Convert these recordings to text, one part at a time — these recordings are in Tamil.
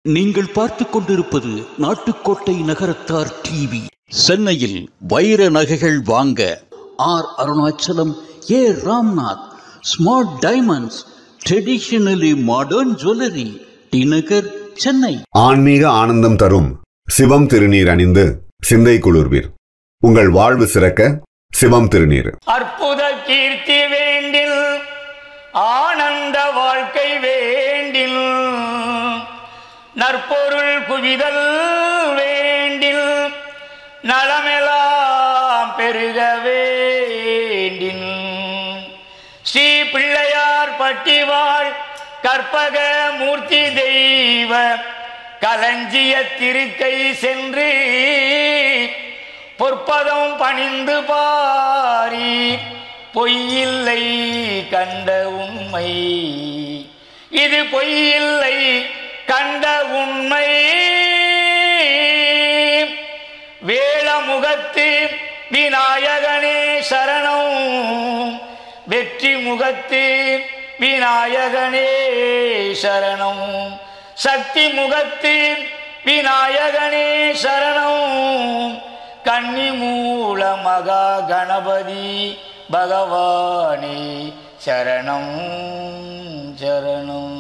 நீங்கள் பார்த்துக் கொண்டிருப்பது நாட்டுக்கோட்டை நகரத்தார் டிவி. சென்னையில் வைர நகைகள் வாங்க R Arunachalam, A Ramnath, smart diamonds, traditionally modern jewellery, T Nagar, Chennai. ஆன்மீக ஆனந்தம் தரும் சிவம் திருநீர் அணிந்து சிந்தை குளிர்வீர். உங்கள் வாழ்வு சிறக்க சிவம் திருநீர். அற்புத கீர்த்தி வேண்டில், ஆனந்த வாழ்க்கை வேண்டில், நற்பொருள் குவிதல் வேண்டில், நலமெல்லாம் பெருக வேண்டில், ஸ்ரீ பிள்ளையார் பட்டிவாள் கற்பக மூர்த்தி தெய்வ களஞ்சிய திருக்கை சென்று பொற்பதம் பணிந்து பாரி, பொய்யில்லை கண்ட உண்மை, இது பொய்யில்லை கண்ட உண்மை. வேளமுகத்து விநாயகனே சரணம், வெற்றி முகத்து விநாயகனே சரணம், சக்தி முகத்து விநாயகனே சரணம், கன்னி மூல மகா கணபதி பகவானே சரணம் சரணம்.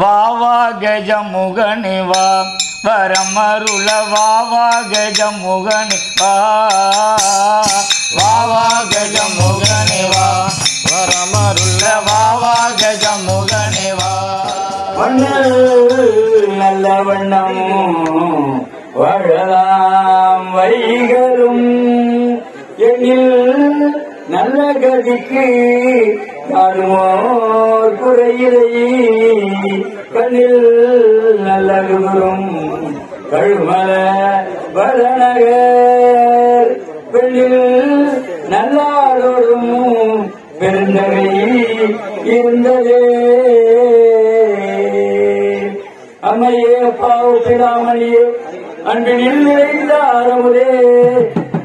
வாவா கஜமுகனே வா வரமருள, வாவா கஜமுகனே வா, வாவா கஜமுகனே வா வரமருள, வாவா கஜமுகனே வா. நல்ல வண்ணம் வாழலாம் வைகளும், எண்ணில் நல்ல கதிக்கு காணுமோர் குறையிலை, கண்ணில் நல்ல குரும் கழுமல வளநகர், பெண்ணில் நல்லாரோடும் பெருந்தகை இருந்ததே. அம்மையே பாவப்பிடாமணியே அன்பினில் நிறைந்த அறமுதே,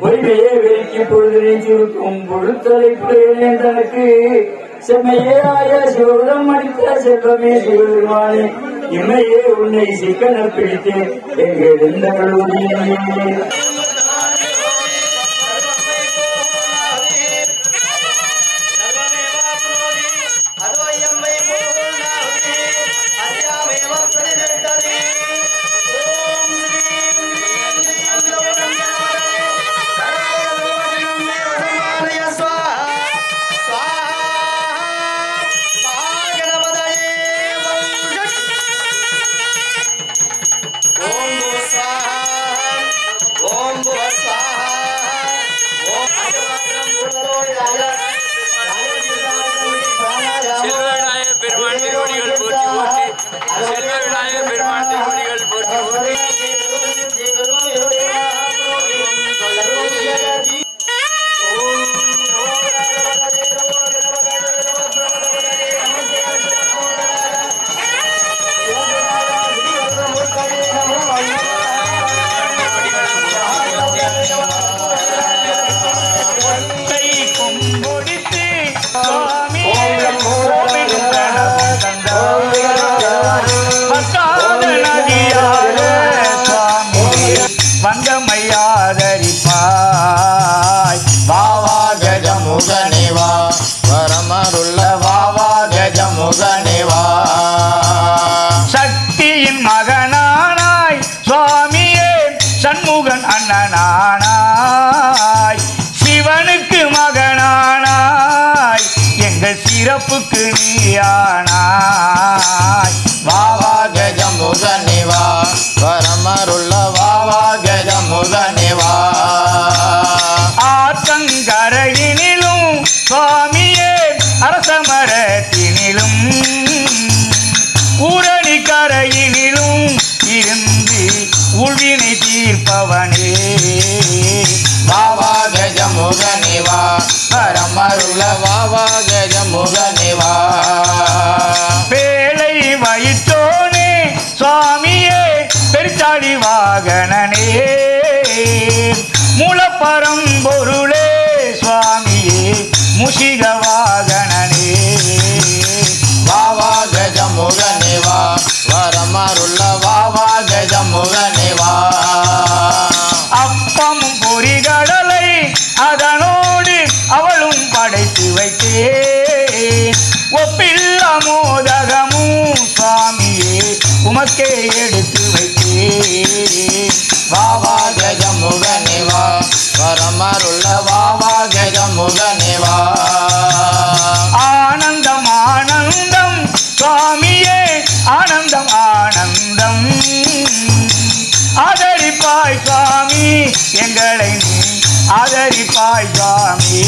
பொய்மையே வெறுக்கி பொழுதினை சுருக்கும் பொழுத்தலைப்புடைய தனக்கு, செம்மையே ஆய சிவபுரம் அடித்த செல்வமே சிவபெருமானே, இம்மையே உன்னை சிக்கன பிடித்தே எங்கள் எந்த கழுவியே. வந்தமையாதரிப்பாய், வாவா கஜமுகனே வா வரமருள்ள, வாவா கஜமுகனே வா. சக்தியின் மகனானாய் சுவாமியே, சண்முகன் அண்ணனானாய், சிவனுக்கு மகனானாய், எங்கள் சிறப்புக்கு நீயானாய், வாவா கஜமுகனே வா வரமருள்ள, வாவா கஜமுகனே வா. ஆத்தங்கரையினிலும் சுவாமியே அரசமரத்தினிலும், ஊரணி கரையினிலும் இருந்து உள்வினை தீர்ப்பவனே, வாவா கஜமுகனே வா வரமருள, வாவா கஜமுகனே வா. பேழை வயிற்றோனே சுவாமியே பெருச்சாடி வாகனனே, மூலப்பரம்பொருளே சுவாமியே முஷிக வாகனனே, வாவா கஜமுகனே ஆனந்தம் ஆனந்தம் ஆதரிப்பாய் சுவாமி எங்களை நீ ஆதரிப்பாய் சுவாமி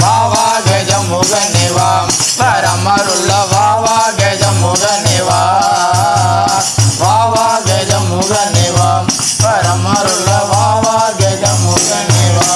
வாவா கஜமுகனே வா பரமருள்ள வாவா கஜமுகனே வா வாவா கஜமுகனே வா பரமருள்ள வாவா கஜமுகனே வா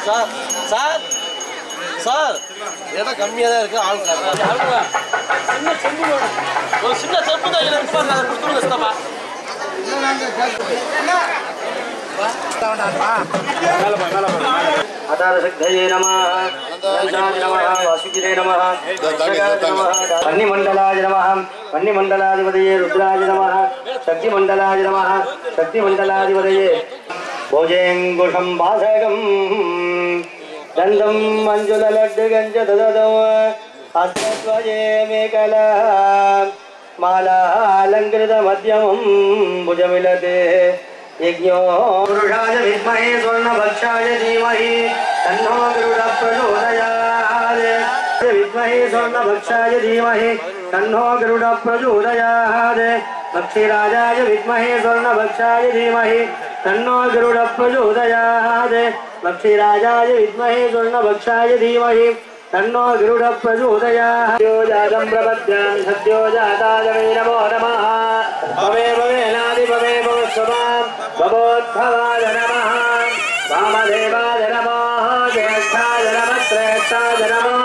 சார் சார் சார் இடம் கம்மியாக தான் இருக்கு ஆள் சின்ன செம்பு ஒரு சின்ன செம்பு தான் கொடுத்துருங்க சித்தப்பா अतारशक्तये नमः अनन्ताय नमः वासुकिरे नमः वह्निमण्डलाय नमः वह्निमण्डलाधिपतये रुद्राय नमः शक्तिमण्डलाय नमः शक्तिमण्डलाधिपतये भोजेङ्कुशं वासकं दन्तं मञ्जुललड्डुगञ्च ददौ हस्तद्वये मेकला मालालङ्कृतमध्यमं भुजमिलते यज्ञो पुरुषाय विद्महे स्वर्णभक्षाय धीमहि तन्नो गरुडः प्रचोदयात् विद्महे स्वर्णभक्षाय धीमहि तन्नो गरुडः प्रचोदयात् पक्षिराजाय विद्महे स्वर्णभक्षाय धीमहि तन्नो गरुडः प्रचोदयात् पक्षिराजाय विद्महे स्वर्णभक्षाय धीमहि तन्नो गरुडः प्रचोदयात् सद्यो जातं प्रपद्यां सद्यो जाताय वै नमो नमः भवे भवेनादि भवे भवस्वभां भवोद्भवाय नमः वामदेवाय नमः ज्येष्ठाय नमः श्रेष्ठाय नमः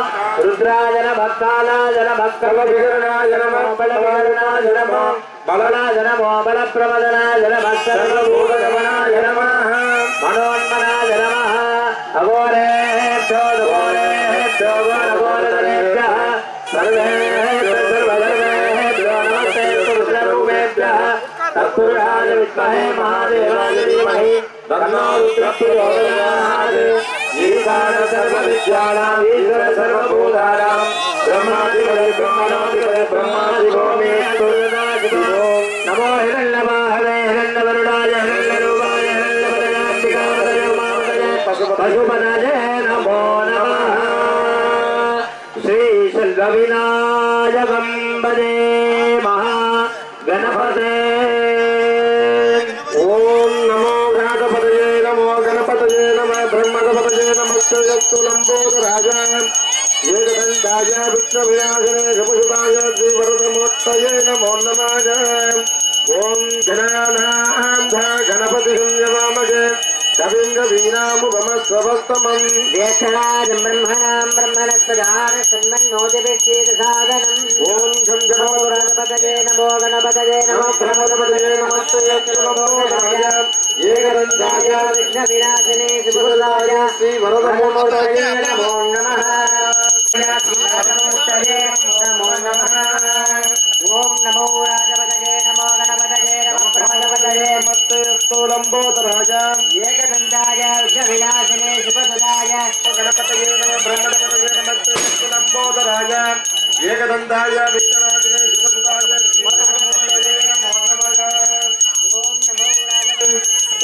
रुद्राय नमः कालाय नमः कर्मविकरणाय नमः बलविकरणाय नमः बलनाय नमः बलप्रमदनाय नमः सर्वभूतगमनाय नमः मनोन्मनाय नमः अघोरेभ्यो घोरेभ्यो घोरघोरधरेभ्यः सर्वेभ्यो सर्वधर्मेभ्यो नमस्ते रुद्ररूपेभ्यः तत्पुरुषाय विद्महे महादेवाय धीमहि तन्नो रुद्रः प्रचोदयात् ईशान सर्वविद्यानाम् ईश्वर सर्वभूतानां ब्रह्माधिपते ब्रह्मणोऽधिपते ब्रह्माधिपो मे तुर्यनाधिपो नमो हिरण्यवाहवे हिरण्यवरुणाय हिरण्यरूपाय हिरण्यवदनाम्बिकापतये उमापतये पशुपतये नमो नमः श्रीशैलविनायकं भजे महागणपते ओम नमो गणपतये नमो गणपतये नमः ब्रह्मगणपतये नमस्तु लंबोदराय एकदन्ताय विघ्नविनाशने शुभशुभाय श्रीवरदमूर्तये नमो नमः ओम गणानां गणपतिं नमामहे कविङ्गवीनामुपमस्वस्तमं ज्येष्ठराजं ब्रह्मणां ब्रह्मणस्पदान सन्मन्नोदिभिक्षेदसादनम् ॐ शं नमो गणपतये नमो गणपतये नमो ब्रह्मगणपतये नमस्ते लंबोदराय एकदन्ताय विघ्नविनाशने शुभशुभाय श्रीवरदमूर्तये नमो नमः नमो नमः ओम नमो राजपतये नमो गणपतये नमो ब्रह्मगणपतये नमस्ते लंबोदराय एकदन्ताय विघ्नविनाशने शुभसुदाय गणपतये नमो ब्रह्मगणपतये नमस्ते लंबोदराय एकदन्ताय विघ्नविनाशने शुभसुदाय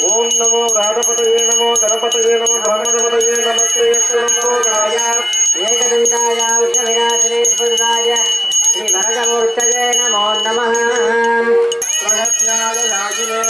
ओम नमो राजपतये नमो गणपतये नमो ब्रह्मगणपतये नमस्ते लंबोदराय एकदन्ताय विघ्नविनाशने शुभसुदाय श्री वरदमूर्तये नमो नमः प्रज्ञानराजिने